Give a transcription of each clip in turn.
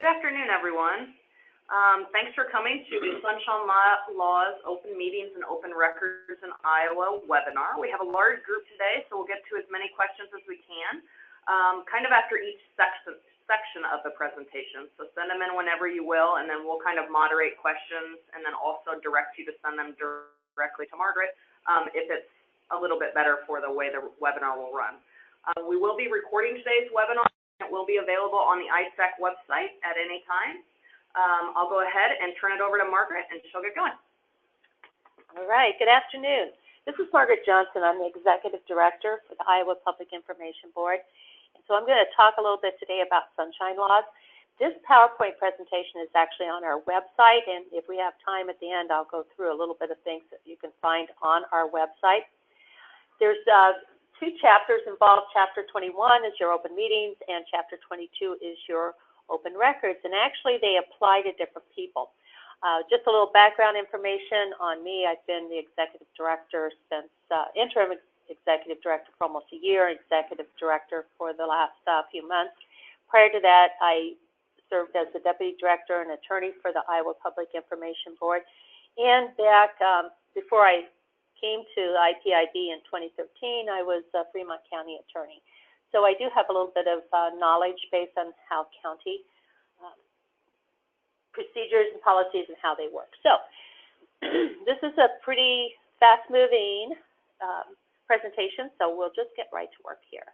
Good afternoon, everyone. Thanks for coming to the Sunshine Laws Open Meetings and Open Records in Iowa webinar. We have a large group today, so we'll get to as many questions as we can, kind of after each section of the presentation. So send them in whenever you will, and then we'll kind of moderate questions and then also direct you to send them directly to Margaret if it's a little bit better for the way the webinar will run. We will be recording today's webinar. It will be available on the ISAC website at any time. I'll go ahead and turn it over to Margaret, and she'll get going. All right, good afternoon. This is Margaret Johnson. I'm the Executive Director for the Iowa Public Information Board. And so I'm going to talk a little bit today about sunshine laws. This PowerPoint presentation is actually on our website, and if we have time at the end, I'll go through a little bit of things that you can find on our website. There's two chapters involved. Chapter 21 is your open meetings, and Chapter 22 is your open records, and actually they apply to different people. Just a little background information on me. I've been the executive director since interim executive director for almost a year, executive director for the last few months. Prior to that, I served as the deputy director and attorney for the Iowa Public Information Board, and back before I came to IPIB in 2013, I was a Fremont County attorney. So I do have a little bit of knowledge based on how county procedures and policies and how they work. So this is a pretty fast-moving presentation, so we'll just get right to work here.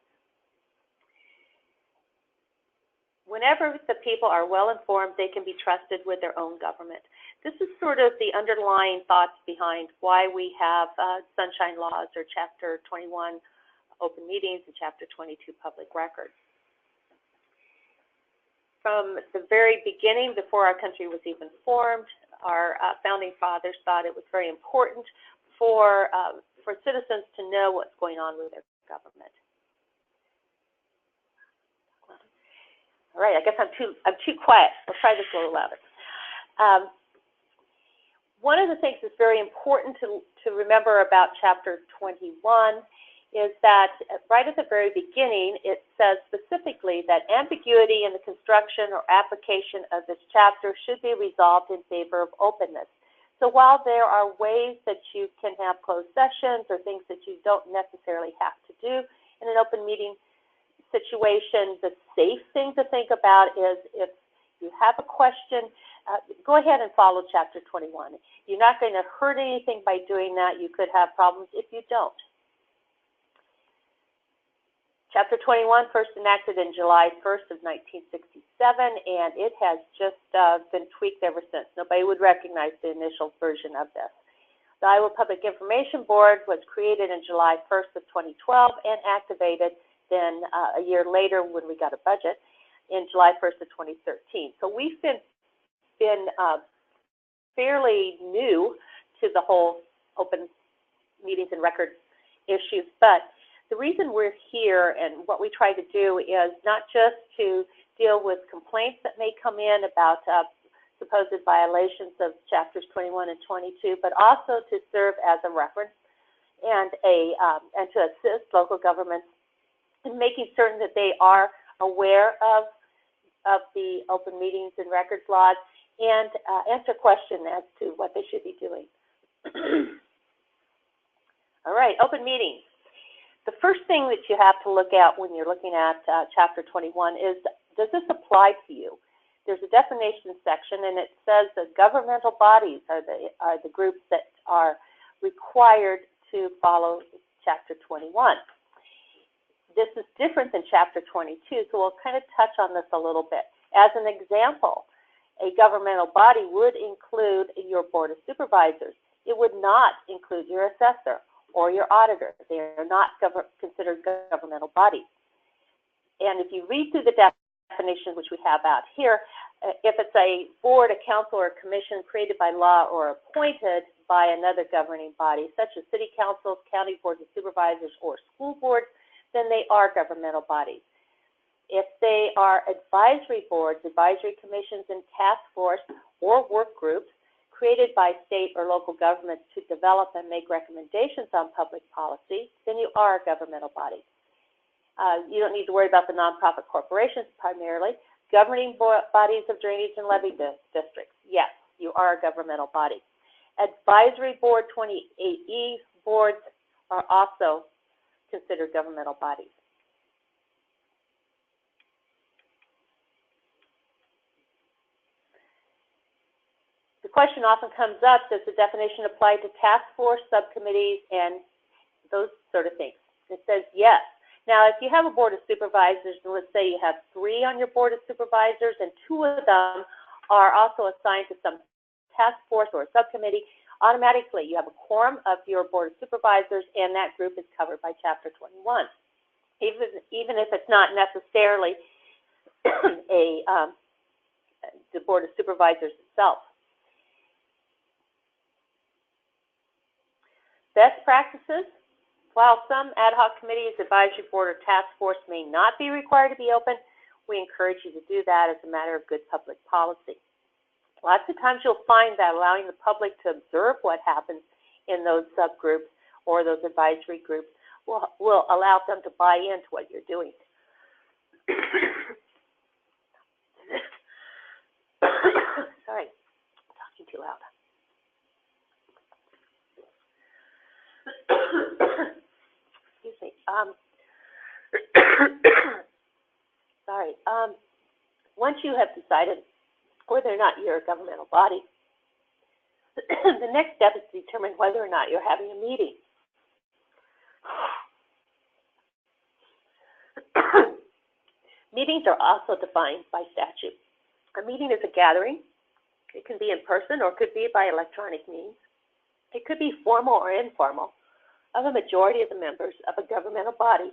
Whenever the people are well informed, they can be trusted with their own government. This is sort of the underlying thoughts behind why we have sunshine laws, or Chapter 21 open meetings and Chapter 22 public records. From the very beginning, before our country was even formed, our founding fathers thought it was very important for citizens to know what's going on with their government. All right, I guess I'm too quiet. Let's try this a little louder. One of the things that's very important to remember about Chapter 21 is that right at the very beginning, it says specifically that ambiguity in the construction or application of this chapter should be resolved in favor of openness. So while there are ways that you can have closed sessions or things that you don't necessarily have to do in an open meeting situation, the safe thing to think about is if you have a question, go ahead and follow Chapter 21. You're not going to hurt anything by doing that. You could have problems if you don't. Chapter 21 first enacted in July 1st of 1967, and it has just been tweaked ever since. Nobody would recognize the initial version of this. The Iowa Public Information Board was created in July 1st of 2012 and activated then a year later when we got a budget in July 1st of 2013. So we've been fairly new to the whole open meetings and records issues, but the reason we're here and what we try to do is not just to deal with complaints that may come in about supposed violations of Chapters 21 and 22, but also to serve as a reference and to assist local governments in making certain that they are aware of the open meetings and records laws and answer questions as to what they should be doing. All right, open meetings. The first thing that you have to look at when you're looking at Chapter 21 is, does this apply to you? There's a definition section, and it says that governmental bodies are the groups that are required to follow Chapter 21. This is different than Chapter 22, so we'll kind of touch on this a little bit. As an example, a governmental body would include your Board of Supervisors. It would not include your assessor or your auditor. They are not considered governmental bodies. And if you read through the definition, which we have out here, if it's a board, a council, or a commission created by law or appointed by another governing body, such as city councils, county boards of supervisors, or school boards, then they are governmental bodies. If they are advisory boards, advisory commissions, and task force or work groups created by state or local governments to develop and make recommendations on public policy, then you are a governmental body. You don't need to worry about the nonprofit corporations primarily, Governing bodies of drainage and levee districts. Yes, you are a governmental body. Advisory Board 28E boards are also considered governmental bodies. The question often comes up, does the definition apply to task force, subcommittees, and those sort of things? It says yes. Now, if you have a board of supervisors, and let's say you have 3 on your board of supervisors, and 2 of them are also assigned to some task force or a subcommittee, automatically you have a quorum of your board of supervisors, and that group is covered by Chapter 21. Even if it's not necessarily the board of supervisors itself. Best practices. While some ad hoc committees, advisory board, or task force may not be required to be open, we encourage you to do that as a matter of good public policy. Lots of times you'll find that allowing the public to observe what happens in those subgroups or those advisory groups will allow them to buy into what you're doing. Sorry, I'm talking too loud. Excuse me. Sorry. Once you have decided whether or not you're a governmental body, the next step is to determine whether or not you're having a meeting. Meetings are also defined by statute. A meeting is a gathering. It can be in person or it could be by electronic means. It could be formal or informal of a majority of the members of a governmental body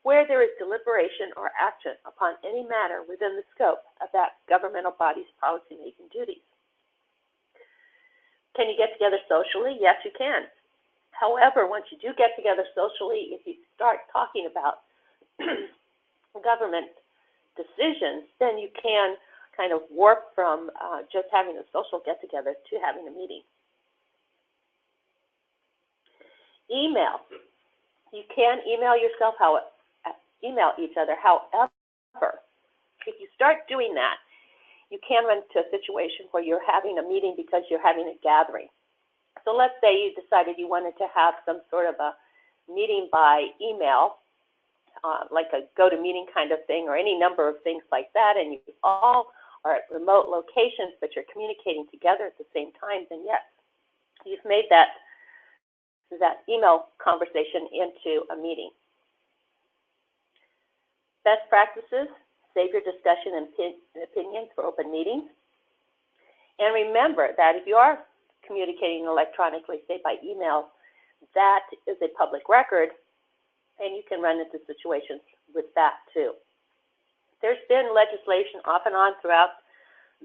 where there is deliberation or action upon any matter within the scope of that governmental body's policymaking duties. Can you get together socially? Yes, you can. However, once you do get together socially, if you start talking about government decisions, then you can kind of warp from just having a social get-together to having a meeting. Email. You can email yourself, email each other. However, if you start doing that, you can run into a situation where you're having a meeting because you're having a gathering. So let's say you decided you wanted to have some sort of a meeting by email, like a go-to-meeting kind of thing or any number of things like that, and you all are at remote locations but you're communicating together at the same time, then yes, you've made that email conversation into a meeting. Best practices, save your discussion and opinions for open meetings. And remember that if you are communicating electronically, say by email, that is a public record, and you can run into situations with that too. There's been legislation off and on throughout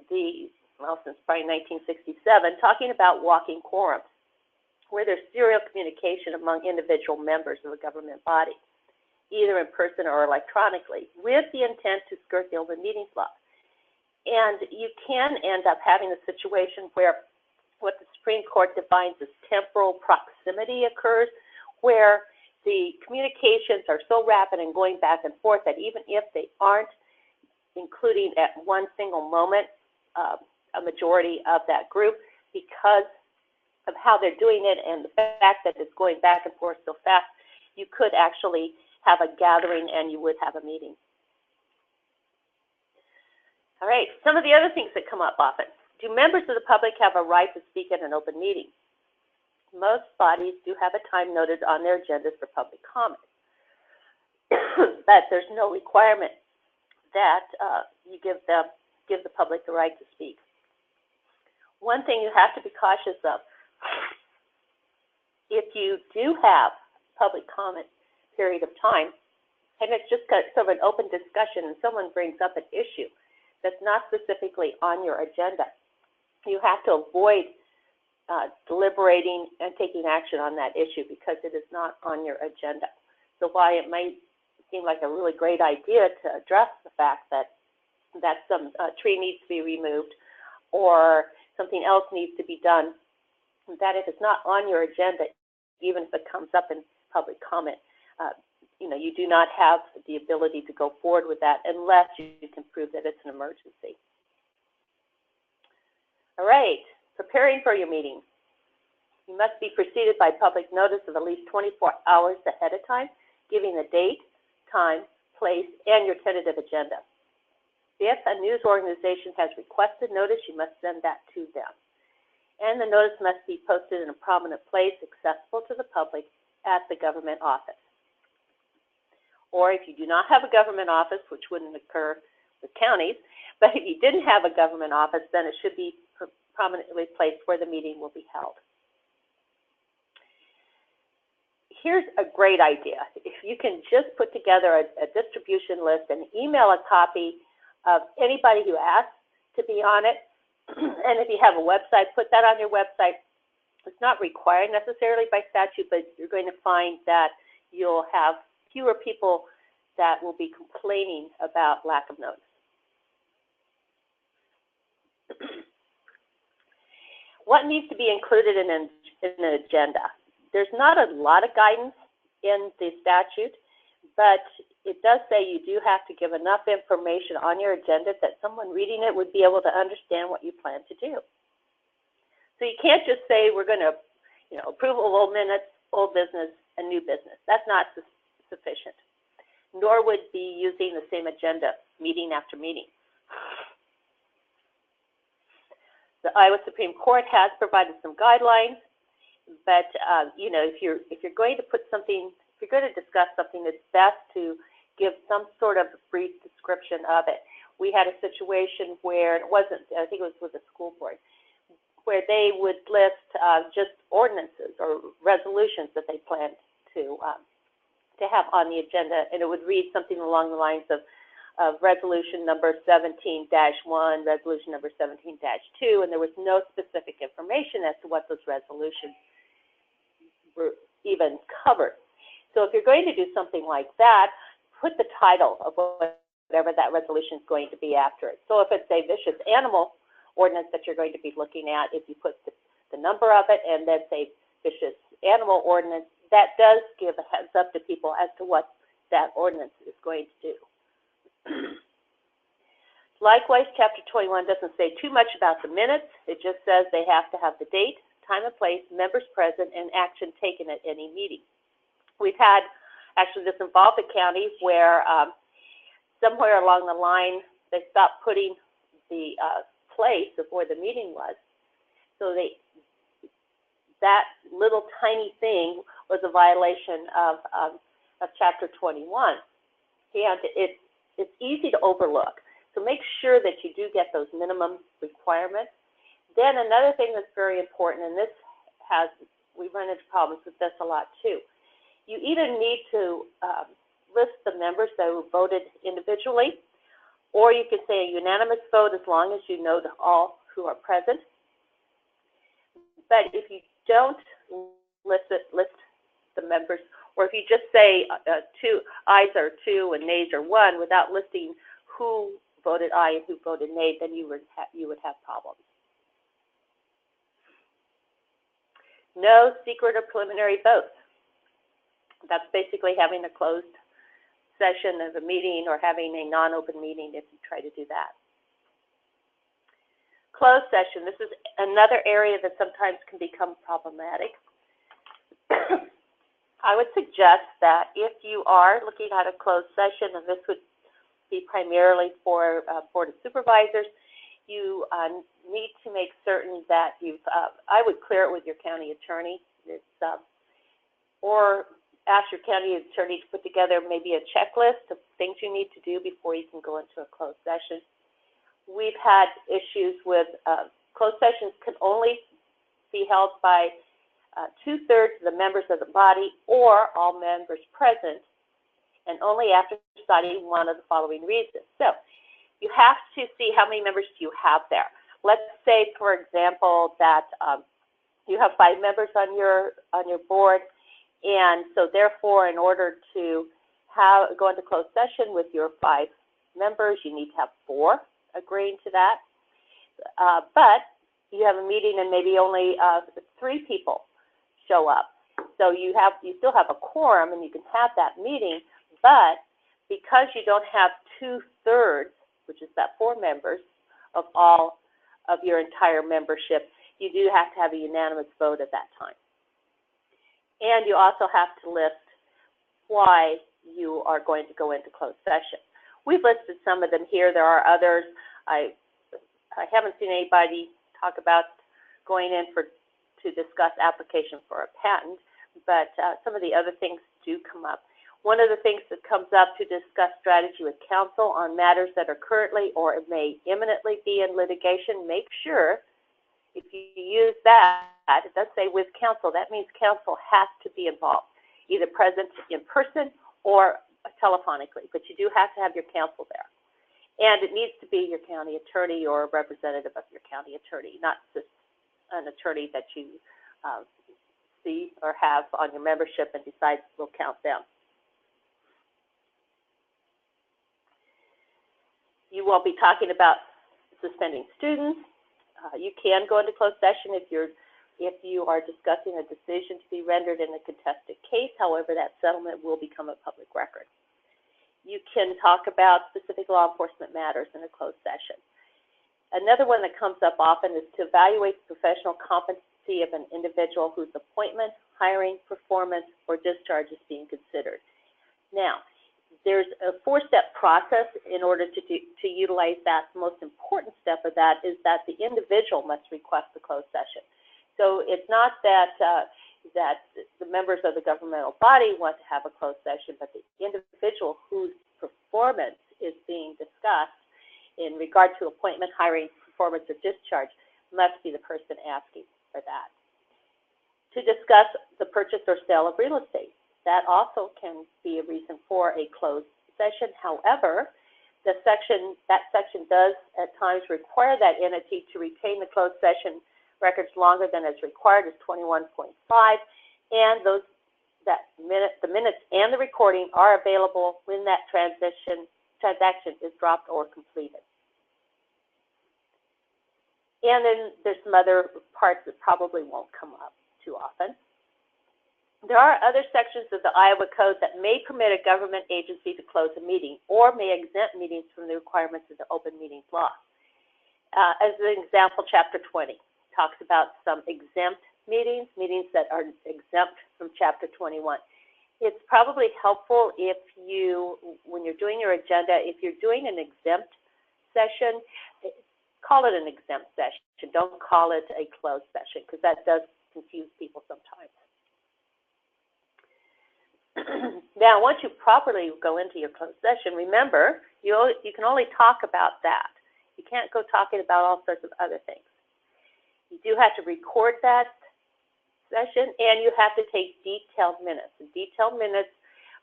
since probably 1967, talking about walking quorums, where there's serial communication among individual members of a government body, either in person or electronically, with the intent to skirt the open meetings law. And you can end up having a situation where what the Supreme Court defines as temporal proximity occurs, where the communications are so rapid and going back and forth that even if they aren't including at one single moment a majority of that group, because of how they're doing it and the fact that it's going back and forth so fast, you could actually have a gathering and you would have a meeting. All right, some of the other things that come up often. Do members of the public have a right to speak at an open meeting? Most bodies do have a time noted on their agendas for public comment, but there's no requirement that you give the public the right to speak. One thing you have to be cautious of, if you do have public comment period of time, and it's just sort of an open discussion and someone brings up an issue that's not specifically on your agenda, you have to avoid deliberating and taking action on that issue because it is not on your agenda. So while it might seem like a really great idea to address the fact that some tree needs to be removed or something else needs to be done, that if it's not on your agenda, even if it comes up in public comment, you do not have the ability to go forward with that unless you can prove that it's an emergency. All right, preparing for your meeting. You must be preceded by public notice of at least 24 hours ahead of time, giving the date, time, place, and your tentative agenda. If a news organization has requested notice, you must send that to them. And the notice must be posted in a prominent place accessible to the public at the government office. Or if you do not have a government office, which wouldn't occur with counties, but if you didn't have a government office, then it should be prominently placed where the meeting will be held. Here's a great idea. If you can just put together a distribution list and email a copy of anybody who asks to be on it, and if you have a website, put that on your website. It's not required necessarily by statute, but you're going to find that you'll have fewer people that will be complaining about lack of notice. What needs to be included in an agenda? There's not a lot of guidance in the statute, but it does say you do have to give enough information on your agenda that someone reading it would be able to understand what you plan to do. So you can't just say we're going to, approve of old minutes, old business, and new business. That's not sufficient. Nor would be using the same agenda meeting after meeting. The Iowa Supreme Court has provided some guidelines, but if you're going to put something, if you're going to discuss something, it's best to give some sort of brief description of it. We had a situation where I think it was with the school board, where they would list just ordinances or resolutions that they planned to have on the agenda, and it would read something along the lines of resolution number 17-1, resolution number 17-2, and there was no specific information as to what those resolutions were even covered. So if you're going to do something like that, put the title of whatever that resolution is going to be after it. So if it's a vicious animal ordinance that you're going to be looking at, if you put the number of it and then say vicious animal ordinance, that does give a heads up to people as to what that ordinance is going to do. Likewise, Chapter 21 doesn't say too much about the minutes. It just says they have to have the date, time and place, members present, and action taken at any meeting. We've had, actually this involved a county where somewhere along the line they stopped putting the place of where the meeting was. So that little tiny thing was a violation of Chapter 21. And it's easy to overlook. So make sure that you do get those minimum requirements. Then another thing that's very important, and we run into problems with this a lot too. You either need to list the members that who voted individually, or you can say a unanimous vote as long as you know all who are present. But if you don't list the members, or if you just say two ayes are 2 and nays are 1 without listing who voted aye and who voted nay, then you would have problems. No secret or preliminary votes. That's basically having a closed session of a meeting or having a non-open meeting if you try to do that. Closed session. This is another area that sometimes can become problematic. I would suggest that if you are looking at a closed session, and this would be primarily for Board of Supervisors, you need to make certain that I would clear it with your county attorney, or ask your county attorney to put together maybe a checklist of things you need to do before you can go into a closed session. We've had issues with closed sessions can only be held by 2/3 of the members of the body or all members present, and only after citing one of the following reasons. So you have to see how many members do you have there. Let's say, for example, that you have 5 members on your board, and so therefore, in order to go into closed session with your 5 members, you need to have 4 agreeing to that. But you have a meeting and maybe only 3 people show up. so you still have a quorum and you can have that meeting, but because you don't have 2/3, which is that 4 members of all of your entire membership, you do have to have a unanimous vote at that time. And you also have to list why you are going to go into closed session. We've listed some of them here. There are others. I haven't seen anybody talk about going in to discuss application for a patent, but some of the other things do come up. One of the things that comes up to discuss strategy with counsel on matters that are currently or may imminently be in litigation. Make sure if you use that, it does say with counsel, that means counsel has to be involved, either present in person or telephonically, but you do have to have your counsel there. And it needs to be your county attorney or a representative of your county attorney, not just an attorney that you see or have on your membership and decide we'll count them. You won't be talking about suspending students. You can go into closed session if you are discussing a decision to be rendered in a contested case. However, that settlement will become a public record. You can talk about specific law enforcement matters in a closed session. Another one that comes up often is to evaluate the professional competency of an individual whose appointment, hiring, performance, or discharge is being considered. Now, there's a 4-step process in order to utilize that. The most important step of that is that the individual must request the closed session. So it's not that the members of the governmental body want to have a closed session, but the individual whose performance is being discussed in regard to appointment, hiring, performance, or discharge must be the person asking for that. To discuss the purchase or sale of real estate. That also can be a reason for a closed session. However, that section does at times require that entity to retain the closed session records longer than is required, is 21.5, and the minutes and the recording are available when that transaction is dropped or completed. And then there's some other parts that probably won't come up too often. There are other sections of the Iowa Code that may permit a government agency to close a meeting or may exempt meetings from the requirements of the Open Meetings Law. As an example, Chapter 20 talks about some exempt meetings that are exempt from Chapter 21. It's probably helpful if when you're doing your agenda, if you're doing an exempt session, call it an exempt session. Don't call it a closed session, because that does confuse people sometimes. Now, once you properly go into your closed session, remember, you can only talk about that. You can't go talking about all sorts of other things. You do have to record that session, and you have to take detailed minutes. And detailed minutes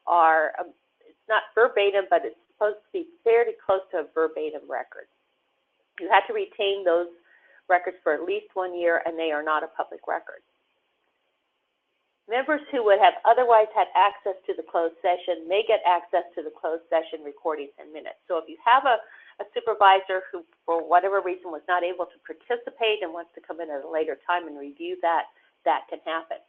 are, it's not verbatim, but it's supposed to be fairly close to a verbatim record. You have to retain those records for at least 1 year, and they are not a public record. Members who would have otherwise had access to the closed session may get access to the closed session recordings and minutes. So if you have a supervisor who, for whatever reason, was not able to participate and wants to come in at a later time and review that, that can happen.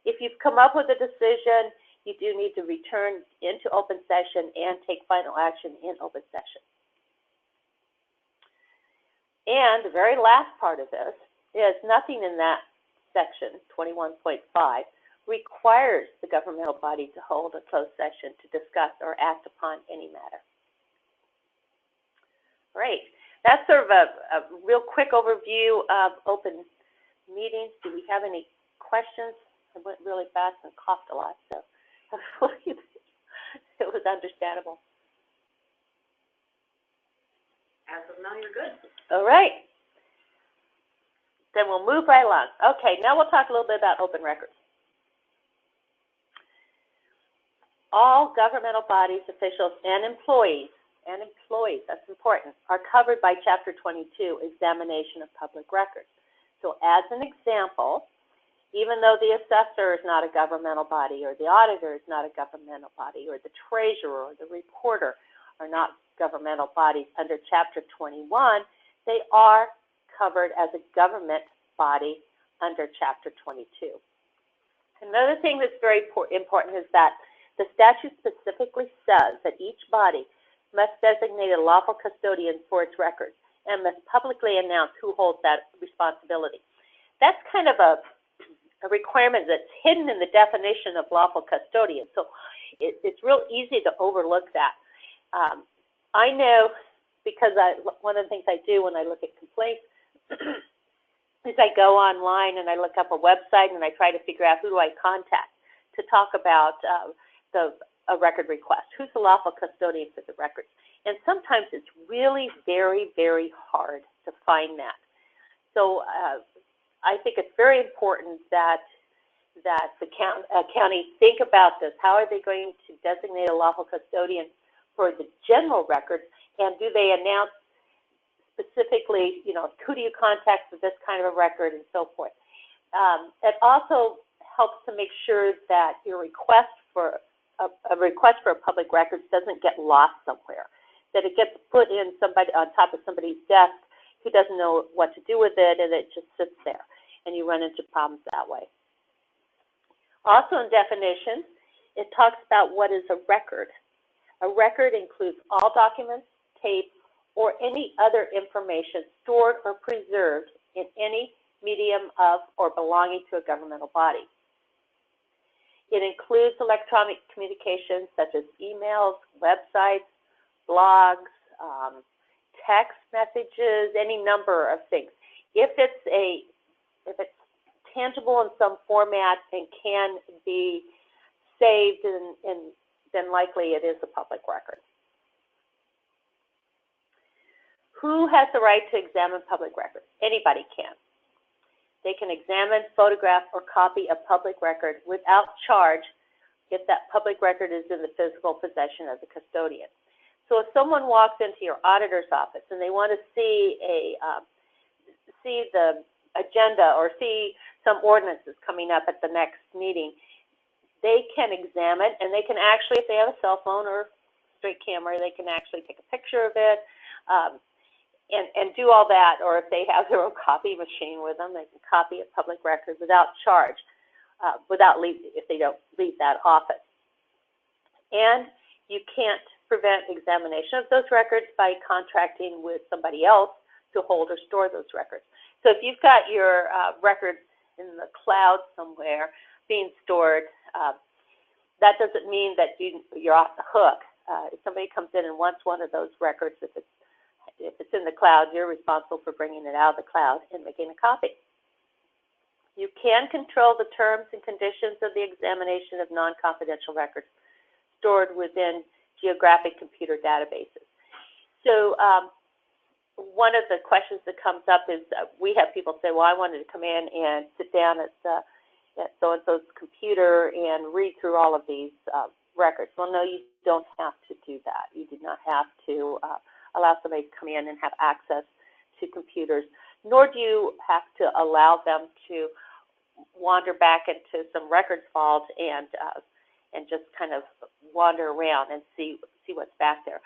If you've come up with a decision, you do need to return into open session and take final action in open session. And the very last part of this is nothing in that section, 21.5, requires the governmental body to hold a closed session to discuss or act upon any matter. Great. That's sort of a real quick overview of open meetings. Do we have any questions? I went really fast and coughed a lot, so hopefully it was understandable. As of now, you're good. All right. Then we'll move right along. Okay, now we'll talk a little bit about open records. All governmental bodies, officials, and employees, that's important, are covered by Chapter 22, Examination of Public Records. So as an example, even though the assessor is not a governmental body, or the auditor is not a governmental body, or the treasurer or the recorder are not governmental bodies under Chapter 21, they are covered as a government body under Chapter 22. Another thing that's very important is that the statute specifically says that each body must designate a lawful custodian for its records and must publicly announce who holds that responsibility. That's kind of a requirement that's hidden in the definition of lawful custodian, so it's real easy to overlook that. I know, because one of the things I do when I look at complaints is I go online and I look up a website and I try to figure out who do I contact to talk about a record request. Who's the lawful custodian for the records? And sometimes it's really very, very hard to find that. So I think it's very important that the county think about this. How are they going to designate a lawful custodian for the general records, and do they announce specifically, who do you contact for this kind of a record and so forth. It also helps to make sure that your request for a public records doesn't get lost somewhere, that it gets put in on top of somebody's desk who doesn't know what to do with it, and it just sits there, and you run into problems that way. Also in definitions, it talks about what is a record. A record includes all documents, tapes, or any other information stored or preserved in any medium of or belonging to a governmental body. It includes electronic communications such as emails, websites, blogs, text messages, any number of things. If it's tangible in some format and can be saved, then likely it is a public record. Who has the right to examine public records? Anybody can. They can examine, photograph, or copy a public record without charge if that public record is in the physical possession of the custodian. So if someone walks into your auditor's office and they want to see the agenda or see some ordinances coming up at the next meeting, they can examine, and they can actually, if they have a cell phone or straight camera, they can actually take a picture of it, and do all that, or if they have their own copy machine with them, they can copy a public record without charge, if they don't leave that office. And you can't prevent examination of those records by contracting with somebody else to hold or store those records. So if you've got your records in the cloud somewhere being stored, that doesn't mean that you're off the hook. If somebody comes in and wants one of those records, if it's in the cloud, you're responsible for bringing it out of the cloud and making a copy. You can control the terms and conditions of the examination of non-confidential records stored within geographic computer databases. So one of the questions that comes up is we have people say, well, I wanted to come in and sit down at so-and-so's computer and read through all of these records. Well, no, you don't have to do that. You do not have to allow somebody to come in and have access to computers, nor do you have to allow them to wander back into some records vault and just kind of wander around and see what's back there.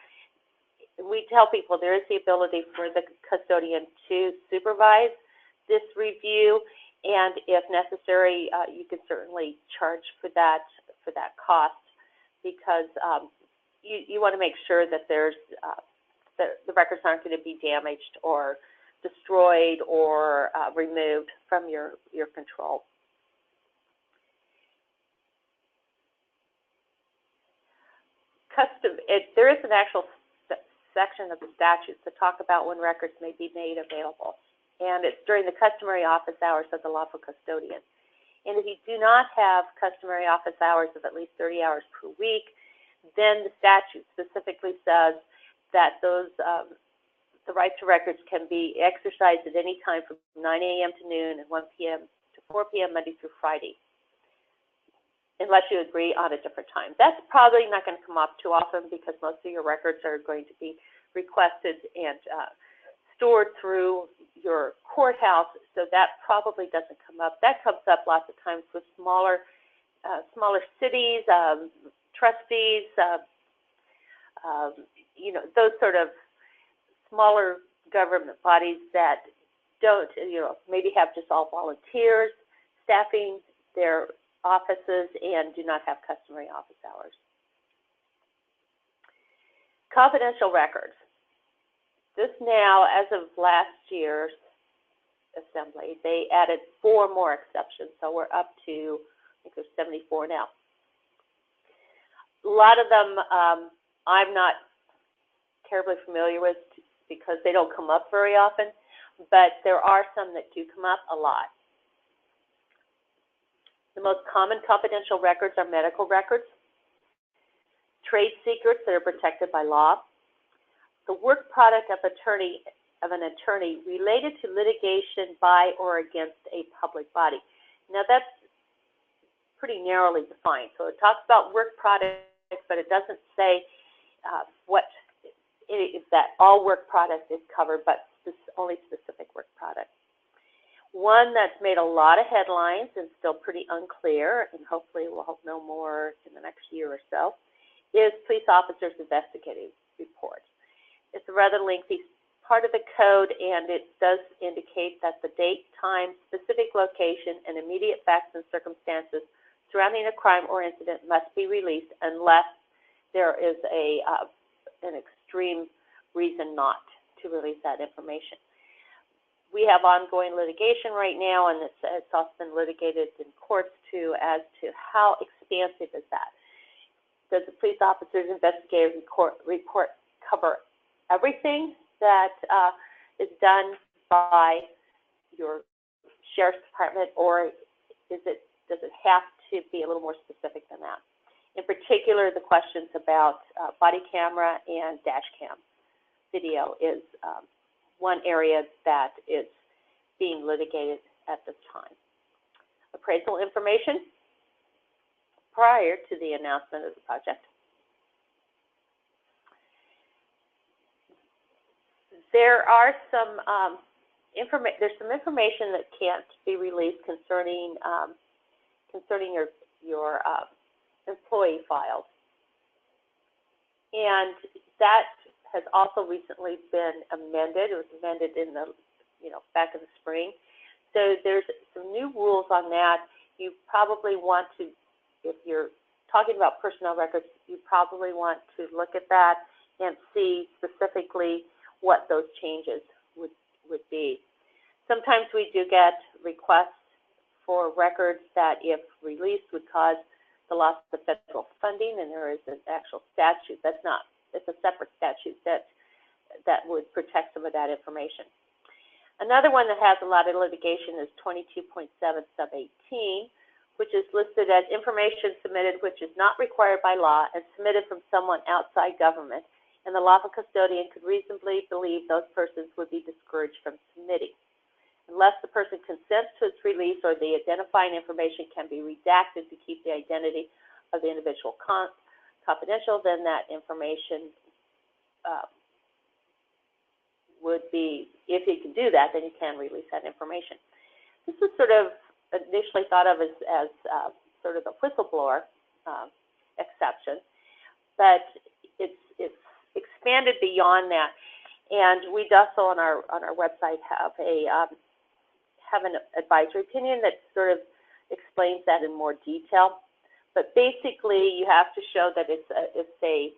We tell people there is the ability for the custodian to supervise this review, and if necessary, you can certainly charge for that cost, because you want to make sure that the records aren't going to be damaged or destroyed or removed from your control. There is an actual section of the statutes to talk about when records may be made available, and it's during the customary office hours of the lawful custodian. And if you do not have customary office hours of at least 30 hours per week, then the statute specifically says that the right to records can be exercised at any time from 9 a.m. to noon and 1 p.m. to 4 p.m. Monday through Friday, unless you agree on a different time. That's probably not going to come up too often because most of your records are going to be requested and stored through your courthouse, so that probably doesn't come up. That comes up lots of times with smaller cities, trustees, those sort of smaller government bodies that don't, maybe have just all volunteers staffing their offices and do not have customary office hours. Confidential records. This now, as of last year's assembly, they added 4 more exceptions, so we're up to, I think there's 74 now. A lot of them I'm not terribly familiar with because they don't come up very often, but there are some that do come up a lot. The most common confidential records are medical records, trade secrets that are protected by law, the work product of an attorney related to litigation by or against a public body. Now that's pretty narrowly defined. So it talks about work products, but it doesn't say what it is that all work product is covered, but only specific work products. One that's made a lot of headlines and still pretty unclear, and hopefully we'll know more in the next year or so, is police officers' investigative report. It's a rather lengthy part of the code, and it does indicate that the date, time, specific location, and immediate facts and circumstances surrounding a crime or incident must be released unless there is an extreme reason not to release that information. We have ongoing litigation right now, and it's also been litigated in courts too as to how expansive is that. Does the police officer's investigative report cover everything that is done by your sheriff's department, or does it have to be a little more specific than that? In particular, the questions about body camera and dash cam video is one area that is being litigated at this time. Appraisal information prior to the announcement of the project. There are some there's some information that can't be released concerning your employee files, and that has also recently been amended. It was amended in the back in the spring. So there's some new rules on that. You probably want to, if you're talking about personnel records, you probably want to look at that and see specifically what those changes would be. Sometimes we do get requests for records that, if released, would cause the loss of federal funding, and there is an actual statute. It's a separate statute that would protect some of that information. Another one that has a lot of litigation is 22.7 sub 18, which is listed as information submitted which is not required by law and submitted from someone outside government, and the lawful custodian could reasonably believe those persons would be discouraged from submitting. Unless the person consents to its release or the identifying information can be redacted to keep the identity of the individual confidential, then that information would be, if you can do that, then you can release that information. This was sort of initially thought of as sort of a whistleblower exception, but it's expanded beyond that. And we also on our website have an advisory opinion that sort of explains that in more detail. But basically, you have to show that it's a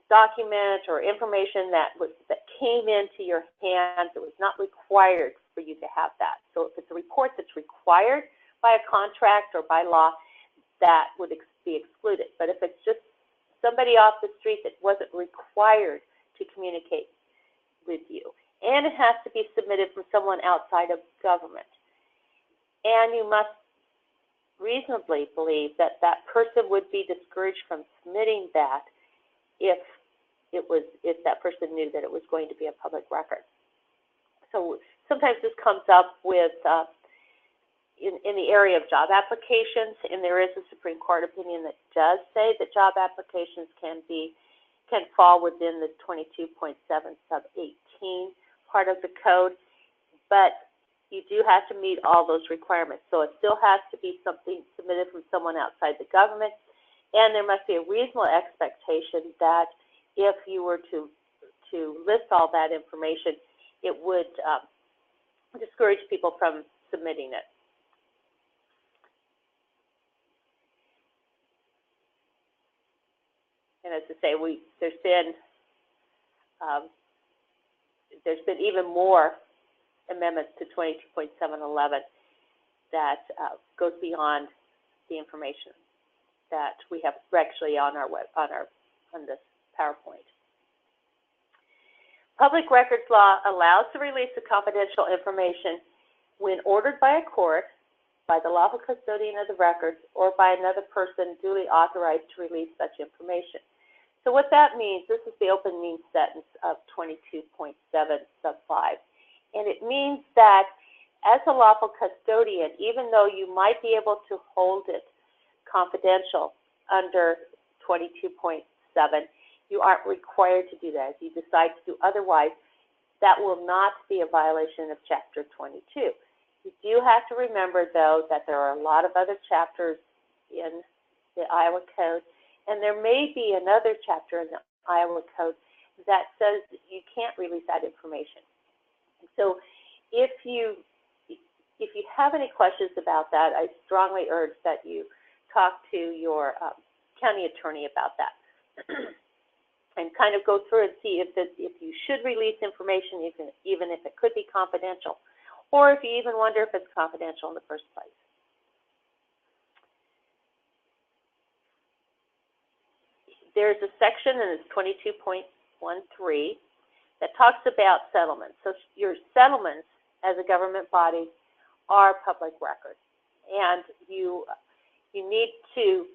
document or information that came into your hands. It was not required for you to have that. So if it's a report that's required by a contract or by law, that would be excluded. But if it's just somebody off the street that wasn't required to communicate with you, and it has to be submitted from someone outside of government, and you must reasonably believe that that person would be discouraged from submitting that if that person knew that it was going to be a public record. So sometimes this comes up with in the area of job applications, and there is a Supreme Court opinion that does say that job applications can fall within the 22.7 sub 18 part of the code, but you do have to meet all those requirements. So it still has to be something submitted from someone outside the government, and there must be a reasonable expectation that if you were to list all that information, it would discourage people from submitting it. And as I say, there's been even more amendments to 22.711 that goes beyond the information that we have actually on this PowerPoint. Public records law allows the release of confidential information when ordered by a court, by the lawful custodian of the records, or by another person duly authorized to release such information. So what that means, this is the open means sentence of 22.7 sub 5. And it means that as a lawful custodian, even though you might be able to hold it confidential under 22.7, you aren't required to do that. If you decide to do otherwise, that will not be a violation of Chapter 22. You do have to remember, though, that there are a lot of other chapters in the Iowa Code, and there may be another chapter in the Iowa Code that says you can't release that information. So if you have any questions about that, I strongly urge that you talk to your county attorney about that and kind of go through and see if you should release information, even if it could be confidential, or if you even wonder if it's confidential in the first place. There's a section, and it's 22.13, that talks about settlements. So your settlements as a government body are public record, and you need to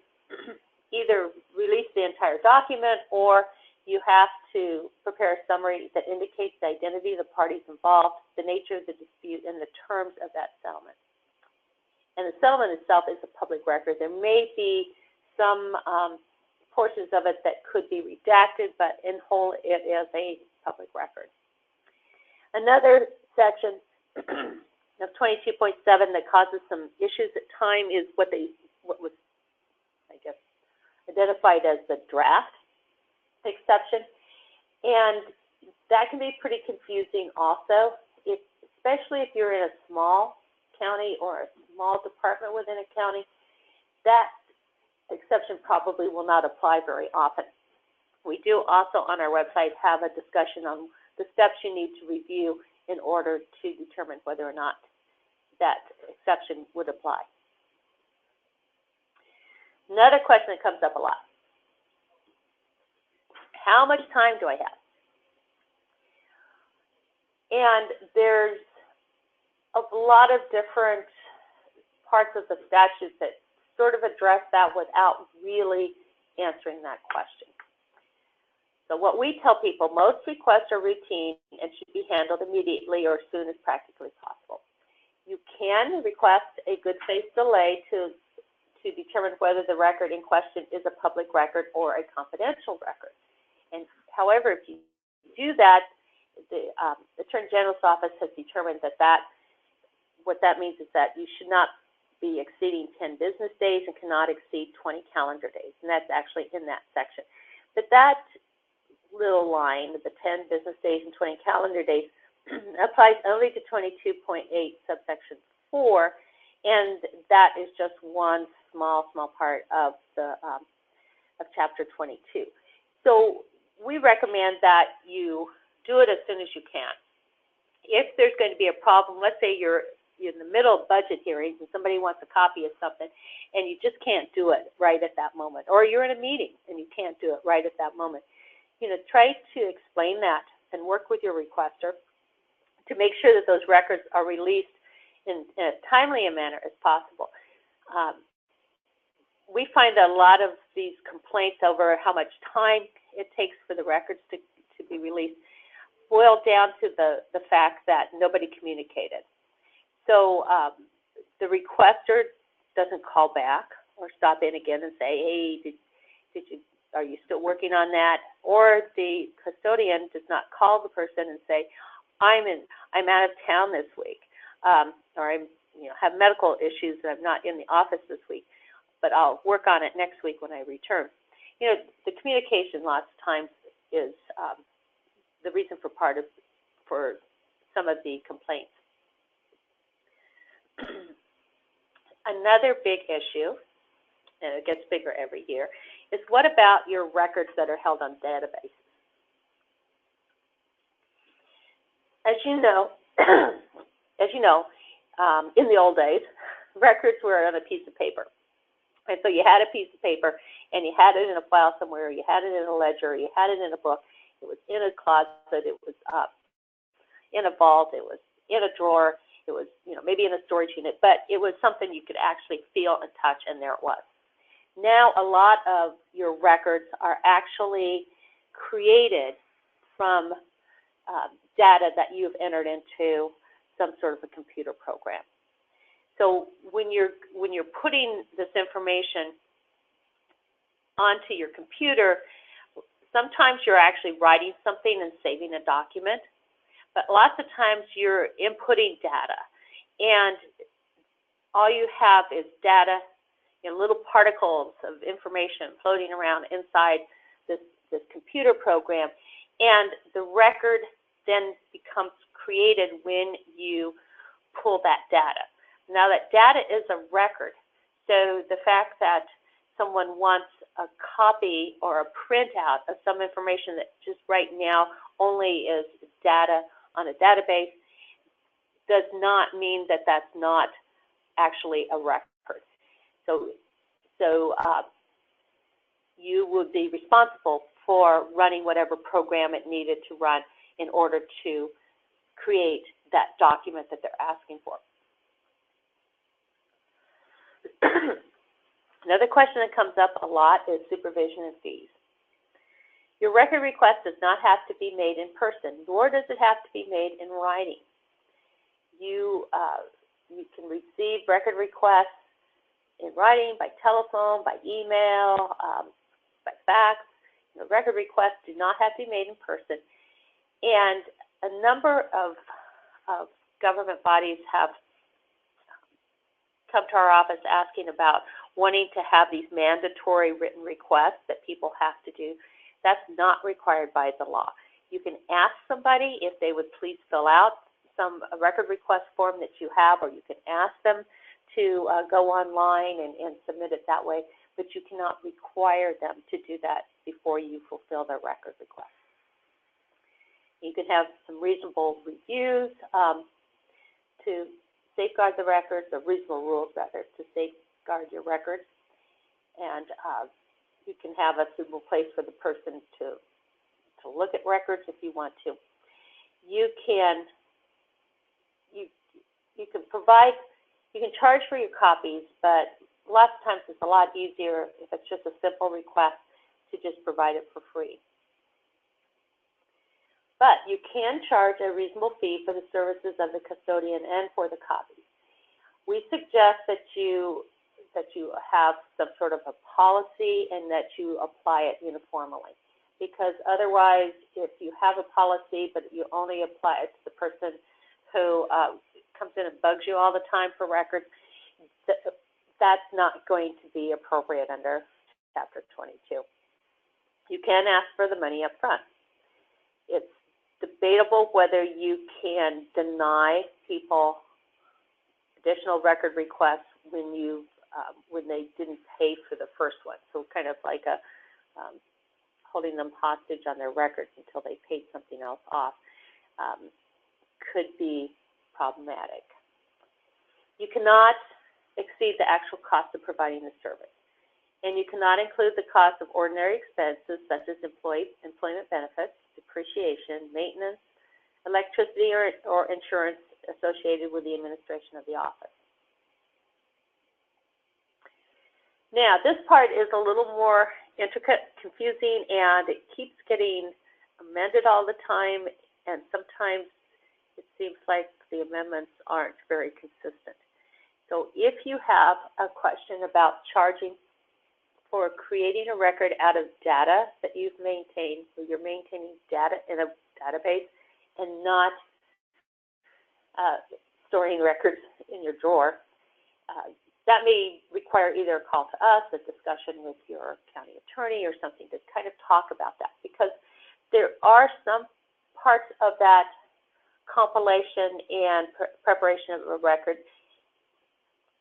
either release the entire document, or you have to prepare a summary that indicates the identity of the parties involved, the nature of the dispute, and the terms of that settlement. And the settlement itself is a public record. There may be some portions of it that could be redacted, but in whole, it is a public record. Another section of 22.7 that causes some issues at times is what was, I guess, identified as the draft exception, and that can be pretty confusing also, especially if you're in a small county or a small department within a county. That exception probably will not apply very often. We do also on our website have a discussion on the steps you need to review in order to determine whether or not that exception would apply. Another question that comes up a lot: how much time do I have? And there's a lot of different parts of the statute that sort of address that without really answering that question. So what we tell people, most requests are routine and should be handled immediately or as soon as practically possible. You can request a good faith delay to determine whether the record in question is a public record or a confidential record. And however, if you do that, the Attorney General's office has determined that what that means is that you should not be exceeding 10 business days and cannot exceed 20 calendar days, and that's actually in that section. But that little line, the 10 business days and 20 calendar days, applies only to 22.8 subsection 4, and that is just one small part of the of Chapter 22. So we recommend that you do it as soon as you can. If there's going to be a problem, let's say you're in the middle of budget hearings and somebody wants a copy of something and you just can't do it right at that moment, or you're in a meeting and you can't do it right at that moment, try to explain that and work with your requester to make sure that those records are released in as timely a manner as possible. We find that a lot of these complaints over how much time it takes for the records to be released boil down to the fact that nobody communicated. So the requester doesn't call back or stop in again and say, hey, are you still working on that? Or the custodian does not call the person and say, I'm out of town this week, or I have medical issues and I'm not in the office this week, but I'll work on it next week when I return. The communication lots of times is the reason for some of the complaints. Another big issue and it gets bigger every year, is what about your records that are held on databases? As you know, in the old days, records were on a piece of paper. And so you had a piece of paper, and you had it in a file somewhere, or you had it in a ledger, or you had it in a book. It was in a closet, it was in a vault, it was in a drawer, it was, maybe in a storage unit, but it was something you could actually feel and touch, and there it was. Now, a lot of your records are actually created from data that you've entered into some sort of a computer program. So when you're putting this information onto your computer, sometimes you're actually writing something and saving a document, but lots of times you're inputting data, and all you have is data, little particles of information floating around inside this computer program, and the record then becomes created when you pull that data. Now, that data is a record, so the fact that someone wants a copy or a printout of some information that just right now only is data on a database does not mean that that's not actually a record. So you would be responsible for running whatever program it needed to run in order to create that document that they're asking for. Another question that comes up a lot is supervision and fees. Your record request does not have to be made in person, nor does it have to be made in writing. You can receive record requests in writing, by telephone, by email, by fax. Record requests do not have to be made in person. And a number of government bodies have come to our office asking about wanting to have these mandatory written requests that people have to do. That's not required by the law. You can ask somebody if they would please fill out a record request form that you have, or you can ask them to go online and submit it that way, but you cannot require them to do that before you fulfill their record request. You can have some reasonable reviews to safeguard the records, or reasonable rules, rather, to safeguard your records, and you can have a suitable place for the person to look at records if you want to. You can charge for your copies, but lots of times it's a lot easier if it's just a simple request to just provide it for free. But you can charge a reasonable fee for the services of the custodian and for the copies. We suggest that you have some sort of a policy and that you apply it uniformly, because otherwise, if you have a policy but you only apply it to the person who comes in and bugs you all the time for records, that's not going to be appropriate under Chapter 22. You can ask for the money up front. It's debatable whether you can deny people additional record requests when they didn't pay for the first one. So kind of like holding them hostage on their records until they paid something else off could be problematic. You cannot exceed the actual cost of providing the service, and you cannot include the cost of ordinary expenses such as employment benefits, depreciation, maintenance, electricity, or insurance associated with the administration of the office. Now, this part is a little more intricate, confusing, and it keeps getting amended all the time, and sometimes it seems like the amendments aren't very consistent. So if you have a question about charging for creating a record out of data that you've maintained, so you're maintaining data in a database and not storing records in your drawer, that may require either a call to us, a discussion with your county attorney, or something to kind of talk about that, because there are some parts of that compilation and preparation of a record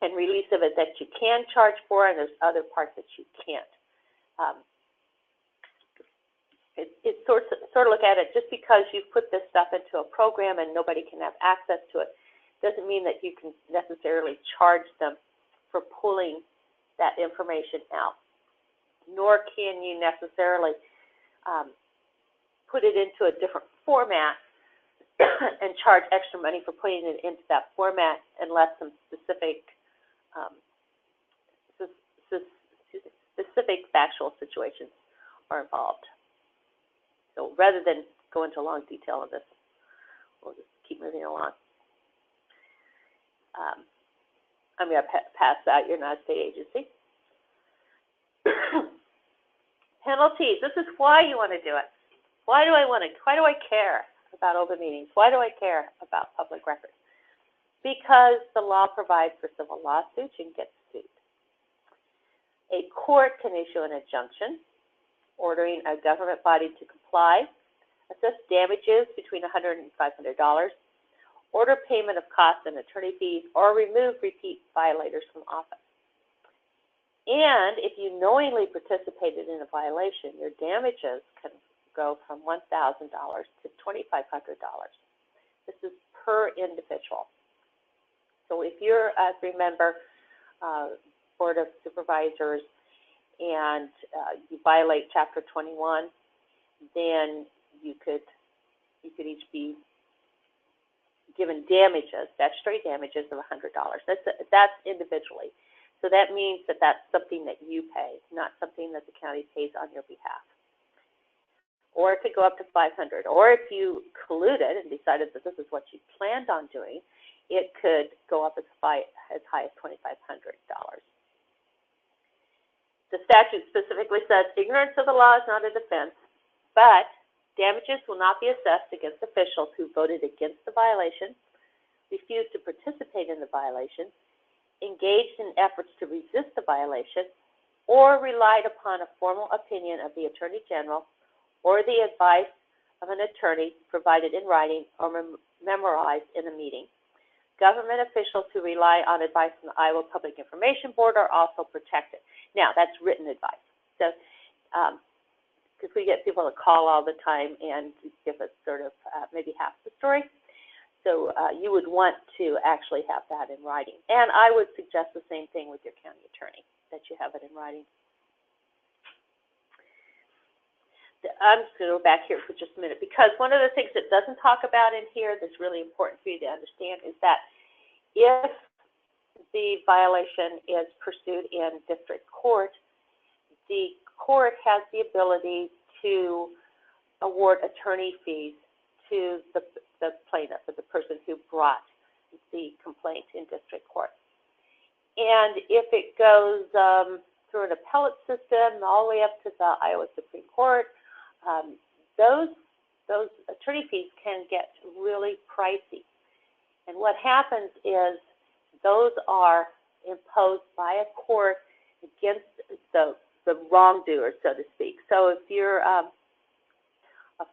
and release of it that you can charge for, and there's other parts that you can't. It's sort of look at it, just because you've put this stuff into a program and nobody can have access to it, doesn't mean that you can necessarily charge them for pulling that information out. Nor can you necessarily put it into a different format and charge extra money for putting it into that format unless some specific factual situations are involved. So rather than go into long detail on this, we'll just keep moving along. I'm going to pass out. You're not a state agency. Penalties. This is why you want to do it. Why do I care about open meetings? Why do I care about public records? Because the law provides for civil lawsuits and get sued. A court can issue an injunction ordering a government body to comply, assess damages between $100 and $500, order payment of costs and attorney fees, or remove repeat violators from office. And if you knowingly participated in a violation, your damages can go from $1,000 to $2,500. This is per individual. So if you're, remember, Board of Supervisors, and you violate Chapter 21, then you could each be given damages, statutory damages of $100. That's individually. So that means that that's something that you pay, not something that the county pays on your behalf. Or it could go up to $500. Or if you colluded and decided that this is what you planned on doing, it could go up as high as $2,500. The statute specifically says ignorance of the law is not a defense, but damages will not be assessed against officials who voted against the violation, refused to participate in the violation, engaged in efforts to resist the violation, or relied upon a formal opinion of the Attorney General or the advice of an attorney provided in writing or memorized in a meeting. Government officials who rely on advice from the Iowa Public Information Board are also protected. Now, that's written advice. So, because we get people to call all the time and give us sort of maybe half the story. So you would want to actually have that in writing. And I would suggest the same thing with your county attorney, that you have it in writing. I'm just going to go back here for just a minute, because one of the things it doesn't talk about in here that's really important for you to understand is that if the violation is pursued in district court, the court has the ability to award attorney fees to the plaintiff, or the person who brought the complaint in district court. And if it goes through an appellate system all the way up to the Iowa Supreme Court, those attorney fees can get really pricey. And what happens is those are imposed by a court against the wrongdoer, so to speak. So if you're a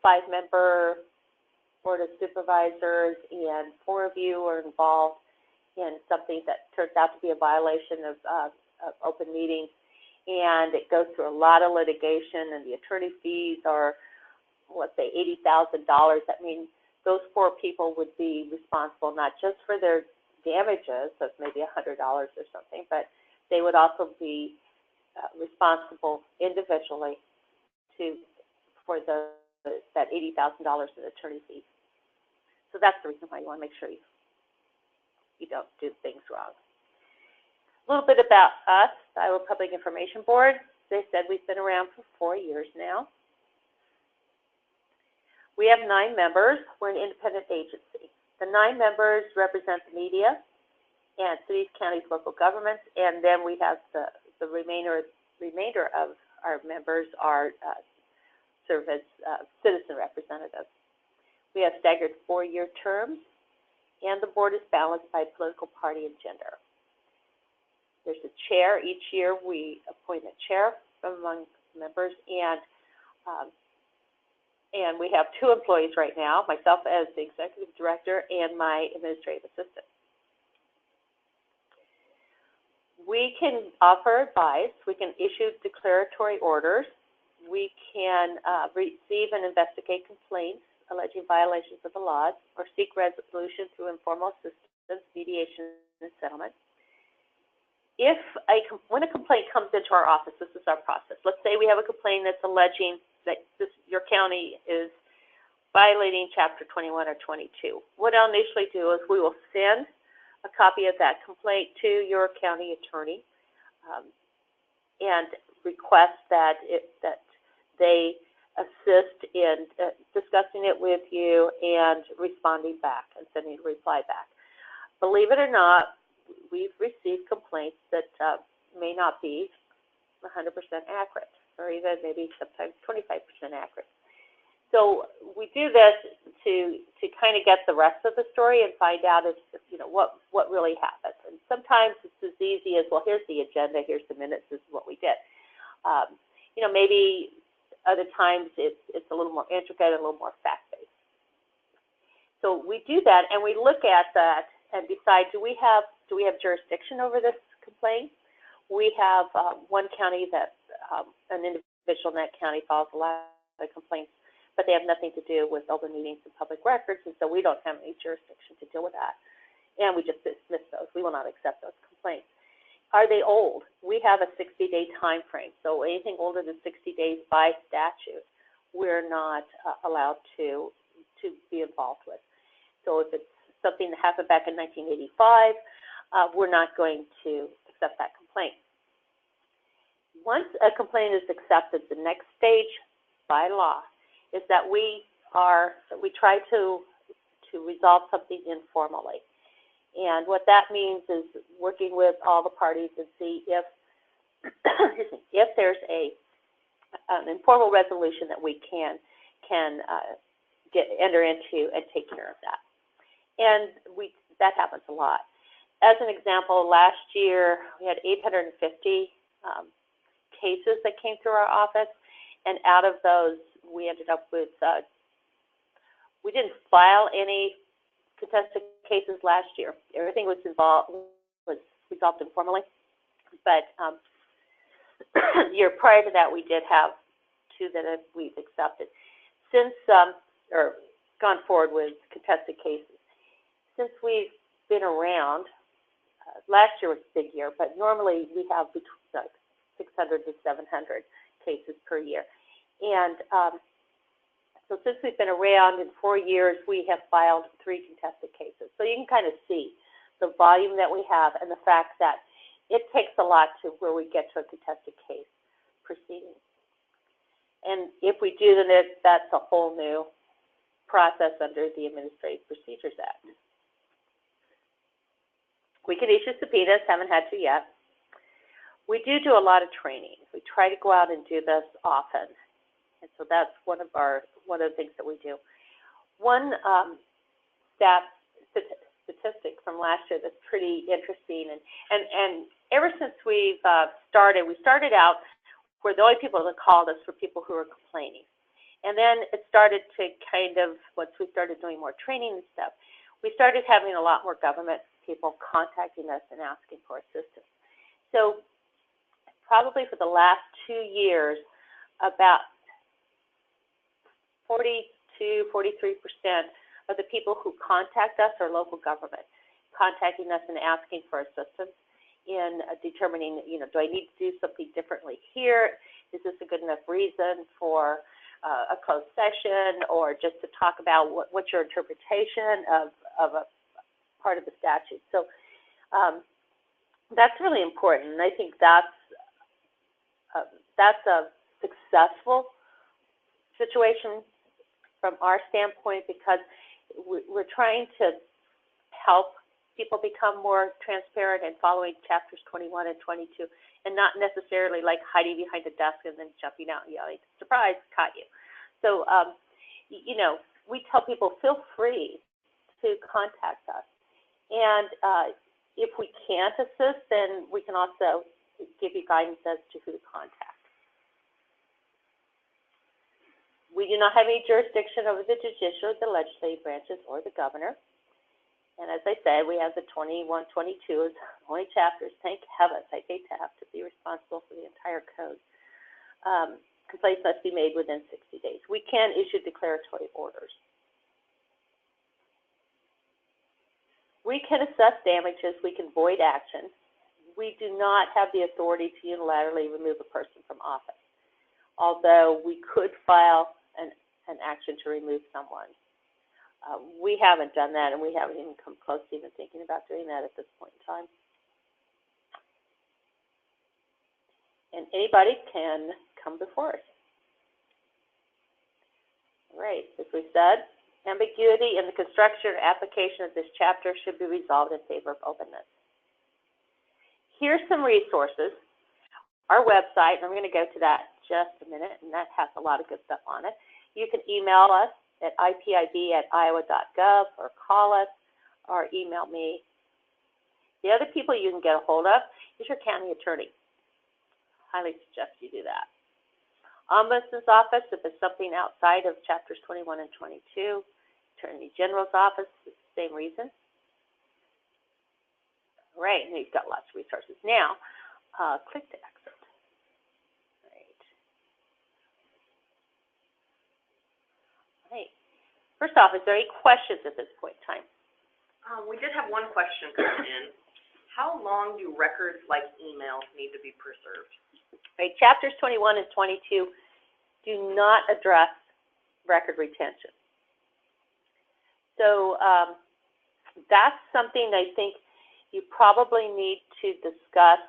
5-member Board of Supervisors and 4 of you are involved in something that turns out to be a violation of open meetings, and it goes through a lot of litigation, and the attorney fees are, let's say, $80,000. That means those 4 people would be responsible not just for their damages, so it's maybe $100 or something, but they would also be responsible individually for that $80,000 in attorney fees. So that's the reason why you want to make sure you don't do things wrong. A little bit about us, the Iowa Public Information Board. They said we've been around for 4 years now. We have 9 members. We're an independent agency. The 9 members represent the media and cities, counties, local governments, and then we have the remainder of our members serve as citizen representatives. We have staggered 4-year terms, and the board is balanced by political party and gender. There's a chair. Each year we appoint a chair from among members, and we have 2 employees right now, myself as the executive director and my administrative assistant. We can offer advice. We can issue declaratory orders. We can receive and investigate complaints alleging violations of the laws, or seek resolution through informal assistance, mediation, and settlement. When a complaint comes into our office, this is our process. Let's say we have a complaint that's alleging that your county is violating Chapter 21 or 22. What I'll initially do is we will send a copy of that complaint to your county attorney and request that they assist in discussing it with you and responding back and sending a reply back. Believe it or not, we've received complaints that may not be 100% accurate, or even maybe sometimes 25% accurate. So we do this to kind of get the rest of the story and find out what really happened. And sometimes it's as easy as, well, here's the agenda, here's the minutes, this is what we did. Maybe other times it's a little more intricate, a little more fact-based. So we do that, and we look at that and decide, do we have jurisdiction over this complaint? We have one county that an individual in that county files a lot of complaints, but they have nothing to do with open meetings and public records, and so we don't have any jurisdiction to deal with that. And we just dismiss those. We will not accept those complaints. Are they old? We have a 60-day time frame, so anything older than 60 days by statute, we're not allowed to be involved with. So if it's something that happened back in 1985, we're not going to accept that complaint. Once a complaint is accepted, the next stage by law is that we try to resolve something informally. And what that means is working with all the parties and see if there's an informal resolution that we can enter into and take care of that. And that happens a lot. As an example, last year we had 850 cases that came through our office, and out of those we ended up with, we didn't file any contested cases last year. Everything was resolved informally, but the year prior to that, we did have 2 that we've accepted. Since or gone forward with contested cases, since we've been around, last year was a big year, but normally we have between 600 to 700 cases per year, and so since we've been around in 4 years, we have filed 3 contested cases. So you can kind of see the volume that we have and the fact that it takes a lot to where we get to a contested case proceeding. And if we do, then that's a whole new process under the Administrative Procedures Act. We can issue subpoenas, haven't had to yet. We do a lot of training. We try to go out and do this often. And so that's one of the things that we do. One statistic from last year that's pretty interesting, and ever since we started out where the only people that called us were people who were complaining. And then it started to kind of, once we started doing more training and stuff, we started having a lot more government people contacting us and asking for assistance. So probably for the last 2 years, about 42, 43% of the people who contact us are local government, contacting us and asking for assistance in determining, do I need to do something differently here? Is this a good enough reason for a closed session, or just to talk about what's your interpretation of a part of the statute? So that's really important, and I think that's a successful situation from our standpoint, because we're trying to help people become more transparent and following chapters 21 and 22, and not necessarily like hiding behind a desk and then jumping out and yelling, surprise, caught you. So, we tell people, feel free to contact us. And if we can't assist, then we can also give you guidance as to who to contact. We do not have any jurisdiction over the judicial, the legislative branches, or the governor. And as I said, we have the 21, 22 as only chapters. Thank heavens. I hate to have to be responsible for the entire code. Complaints must be made within 60 days. We can issue declaratory orders. We can assess damages. We can void action. We do not have the authority to unilaterally remove a person from office, although we could file an action to remove someone. We haven't done that, and we haven't even come close to even thinking about doing that at this point in time. And anybody can come before us. All right, as we said, ambiguity in the construction or application of this chapter should be resolved in favor of openness. Here's some resources. Our website, and I'm going to go to that in just a minute, and that has a lot of good stuff on it. You can email us at ipib@iowa.gov or call us or email me. The other people you can get a hold of is your county attorney. Highly suggest you do that. Ombudsman's office, if it's something outside of chapters 21 and 22. Attorney General's office, the same reason. All right, and you've got lots of resources. Now, click to exit. All right. First off, is there any questions at this point in time? We did have one question come in. How long do records like emails need to be preserved? Right, chapters 21 and 22 do not address record retention. So that's something I think you probably need to discuss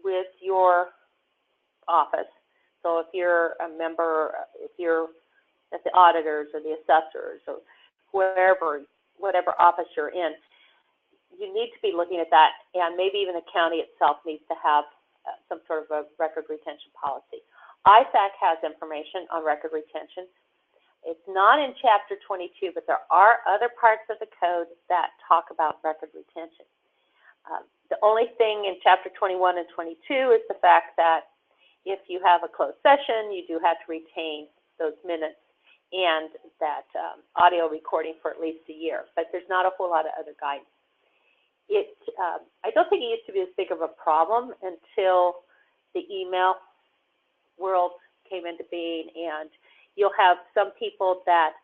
with your office. So if you're a member, if you're at the auditors or the assessors or wherever, whatever office you're in, you need to be looking at that, and maybe even the county itself needs to have some sort of a record retention policy. ISAC has information on record retention. It's not in Chapter 22, but there are other parts of the code that talk about record retention. The only thing in Chapter 21 and 22 is the fact that if you have a closed session, you do have to retain those minutes and that audio recording for at least a year. But there's not a whole lot of other guidance. I don't think it used to be as big of a problem until the email world came into being, and you'll have some people that,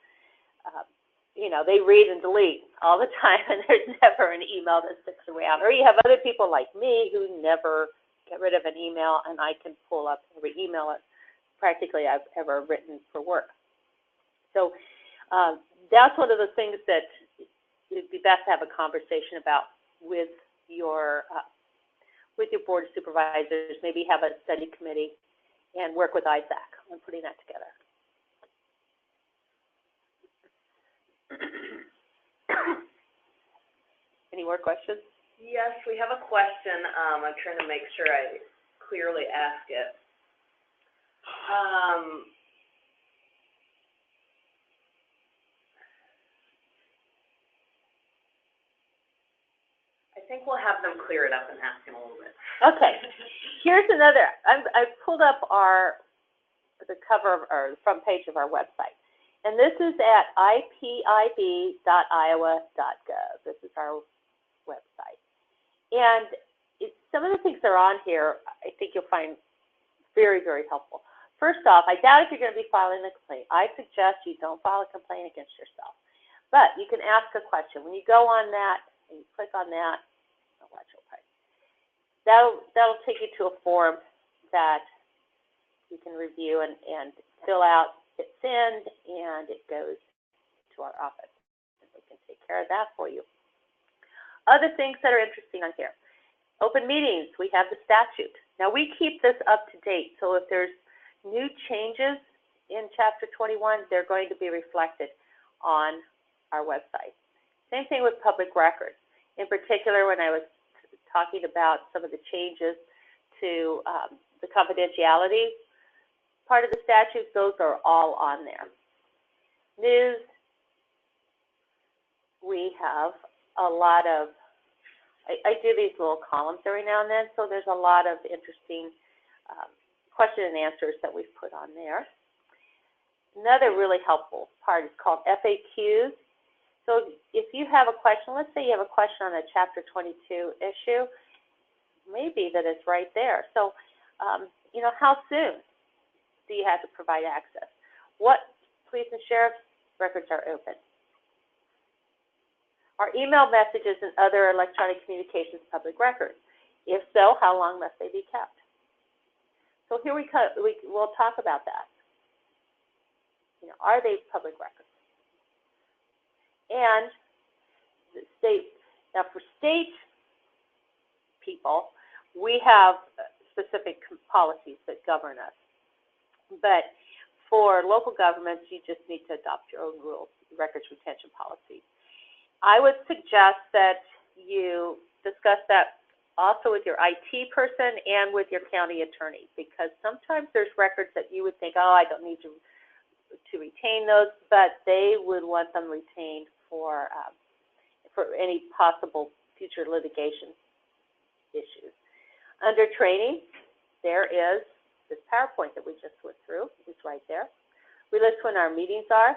they read and delete all the time, and there's never an email that sticks around. Or you have other people like me who never get rid of an email, and I can pull up every email practically I've ever written for work. So that's one of the things that it'd be best to have a conversation about with your board of supervisors. Maybe have a study committee and work with ISAC on putting that together. Any more questions? Yes, we have a question. I'm trying to make sure I clearly ask it. I think we'll have them clear it up and ask him a little bit. Okay. Here's another. I've pulled up the cover or the front page of our website. And this is at ipib.iowa.gov. This is our website. And some of the things that are on here, I think you'll find very, very helpful. First off, I doubt if you're going to be filing a complaint. I suggest you don't file a complaint against yourself. But you can ask a question. When you go on that and you click on that, that'll take you to a form that you can review and fill out. Hit send, and it goes to our office. And we can take care of that for you. Other things that are interesting on here. Open meetings, we have the statute. Now, we keep this up to date, so if there's new changes in Chapter 21, they're going to be reflected on our website. Same thing with public records. In particular, when I was talking about some of the changes to the confidentiality part of the statute, those are all on there. News, we have a lot of, I do these little columns every now and then, so there's a lot of interesting question and answers that we've put on there. Another really helpful part is called FAQs. So if you have a question, let's say you have a question on a Chapter 22 issue, maybe that it's right there. So, how soon do you have to provide access? What police and sheriff's records are open? Are email messages and other electronic communications public records? If so, how long must they be kept? So here we'll talk about that. Are they public records? And now for state people, we have specific policies that govern us. But for local governments, you just need to adopt your own rules, records retention policy. I would suggest that you discuss that also with your IT person and with your county attorney, because sometimes there's records that you would think, I don't need to retain those, but they would want them retained for any possible future litigation issues. Under training, there is this PowerPoint that we just went through. It's right there. We list when our meetings are.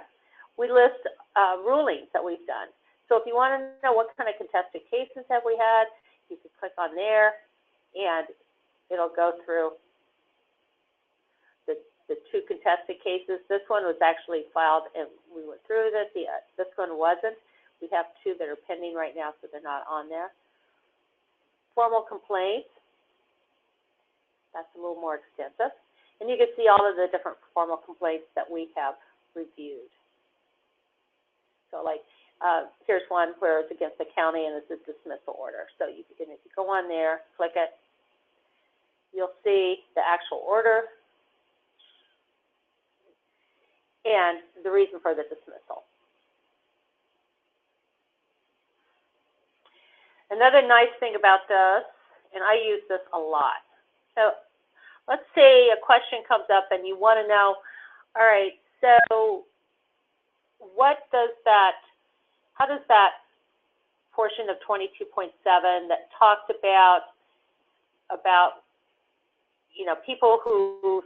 We list rulings that we've done. So if you want to know what kind of contested cases have we had, you can click on there, and it'll go through the two contested cases. This one was actually filed, and we went through this. This one wasn't. We have two that are pending right now, so they're not on there. Formal complaints. That's a little more extensive. And you can see all of the different formal complaints that we have reviewed. So here's one where it's against the county and it's a dismissal order. So if you go on there, click it, you'll see the actual order and the reason for the dismissal. Another nice thing about this, and I use this a lot. So let's say a question comes up and you want to know, all right, so how does that portion of 22.7 that talks about people who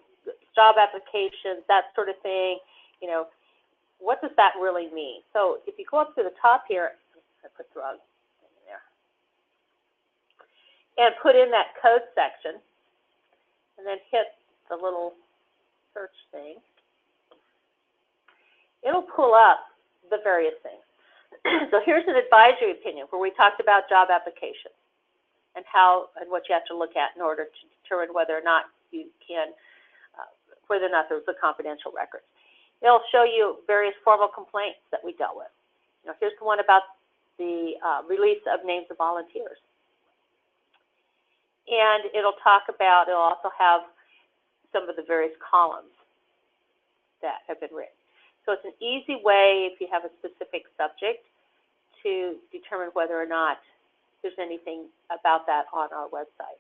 job applications, that sort of thing, what does that really mean? So if you go up to the top here, I put the wrong thing in there, and put in that code section, and then hit the little search thing, it'll pull up the various things. So here's an advisory opinion where we talked about job applications and what you have to look at in order to determine whether or not whether or not there was a confidential record. It'll show you various formal complaints that we dealt with. Here's the one about the release of names of volunteers. And it'll also have some of the various columns that have been written. So it's an easy way, if you have a specific subject, to determine whether or not there's anything about that on our website.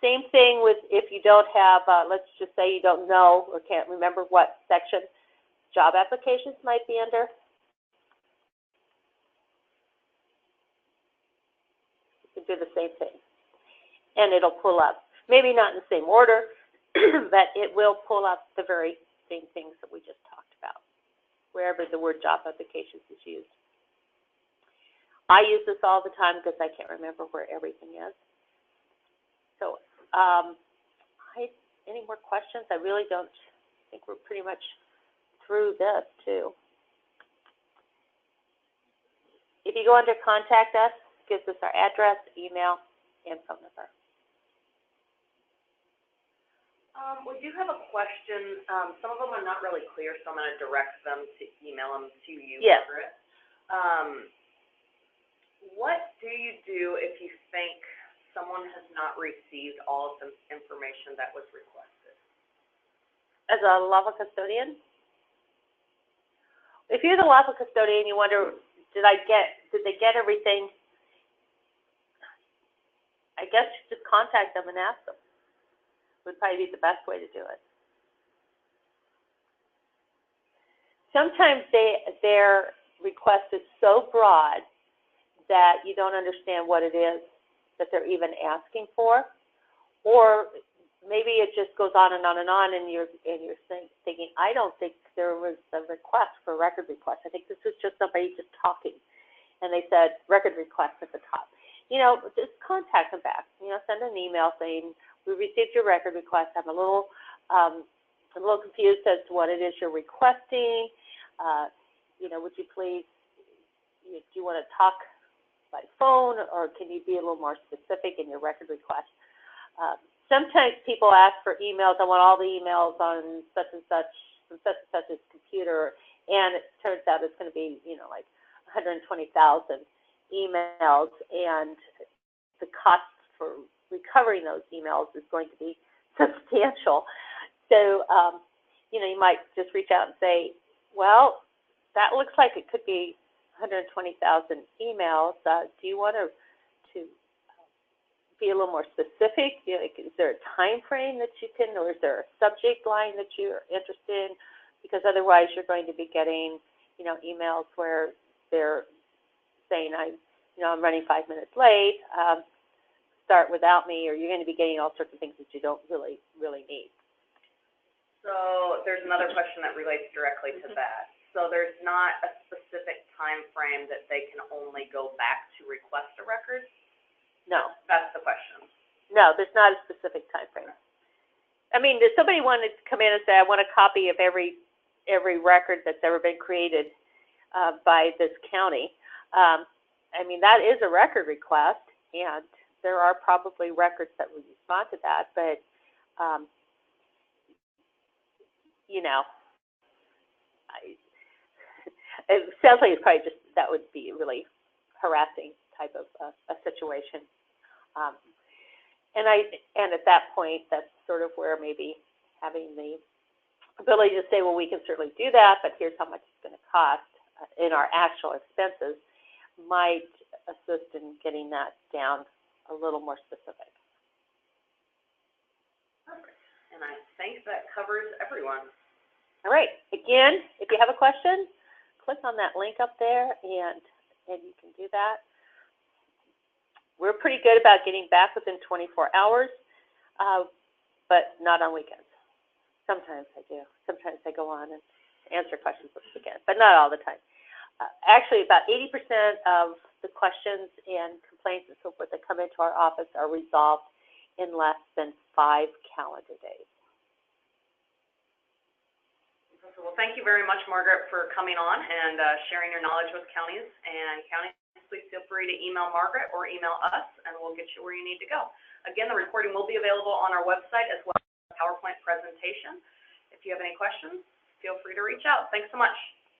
Same thing with if you don't have, let's just say you don't know or can't remember what section job applications might be under. You can do the same thing. And it'll pull up, maybe not in the same order, but it will pull up the very same things that we just talked about, wherever the word job applications is used. I use this all the time because I can't remember where everything is. So, any more questions? I really don't think we're pretty much through this, too. If you go under Contact Us, it gives us our address, email, and phone number. We do have a question. Some of them are not really clear, so I'm going to direct them to email them to you, yes. Margaret. What do you do if you think someone has not received all of the information that was requested? As a lawful custodian? If you're the lawful custodian, you wonder, did they get everything? I guess you just contact them and ask them. Would probably be the best way to do it. Sometimes their request is so broad that you don't understand what it is that they're even asking for, or maybe it just goes on and on and on, and you're thinking, I don't think there was a request for a record request. I think this was just somebody just talking, and they said record request at the top. Just contact them back. Send an email saying, we received your record request. I'm a little confused as to what it is you're requesting. Would you please, do you want to talk by phone, or can you be a little more specific in your record request? Sometimes people ask for emails. I want all the emails on such and such computer, and it turns out it's going to be, like 120,000 emails, and the cost for recovering those emails is going to be substantial. So, you might just reach out and say, well, that looks like it could be 120,000 emails. Do you want to be a little more specific? Is there a time frame that you can, or is there a subject line that you're interested in? Because otherwise you're going to be getting, emails where they're saying, I'm running 5 minutes late, start without me, or you're going to be getting all sorts of things that you don't really need. So there's another question that relates directly to that. So there's not a specific time frame that they can only go back to request a record? No. That's the question. No, there's not a specific time frame. I mean, does somebody want to come in and say, I want a copy of every record that's ever been created by this county? I mean, that is a record request, and there are probably records that would respond to that, but, it sounds like it's probably just, that would be a really harassing type of a situation. And at that point, that's sort of where maybe having the ability to say, well, we can certainly do that, but here's how much it's going to cost in our actual expenses, might assist in getting that down a little more specific. Perfect. And I think that covers everyone. All right. Again, if you have a question, click on that link up there, and you can do that. We're pretty good about getting back within 24 hours, but not on weekends. Sometimes I do. Sometimes I go on and answer questions this weekend, but not all the time. Actually, about 80% of the questions and complaints and so forth that come into our office are resolved in less than 5 calendar days. Well, thank you very much, Margaret, for coming on and sharing your knowledge with counties. And counties, please feel free to email Margaret or email us, and we'll get you where you need to go. Again, the recording will be available on our website as well as a PowerPoint presentation. If you have any questions, feel free to reach out. Thanks so much.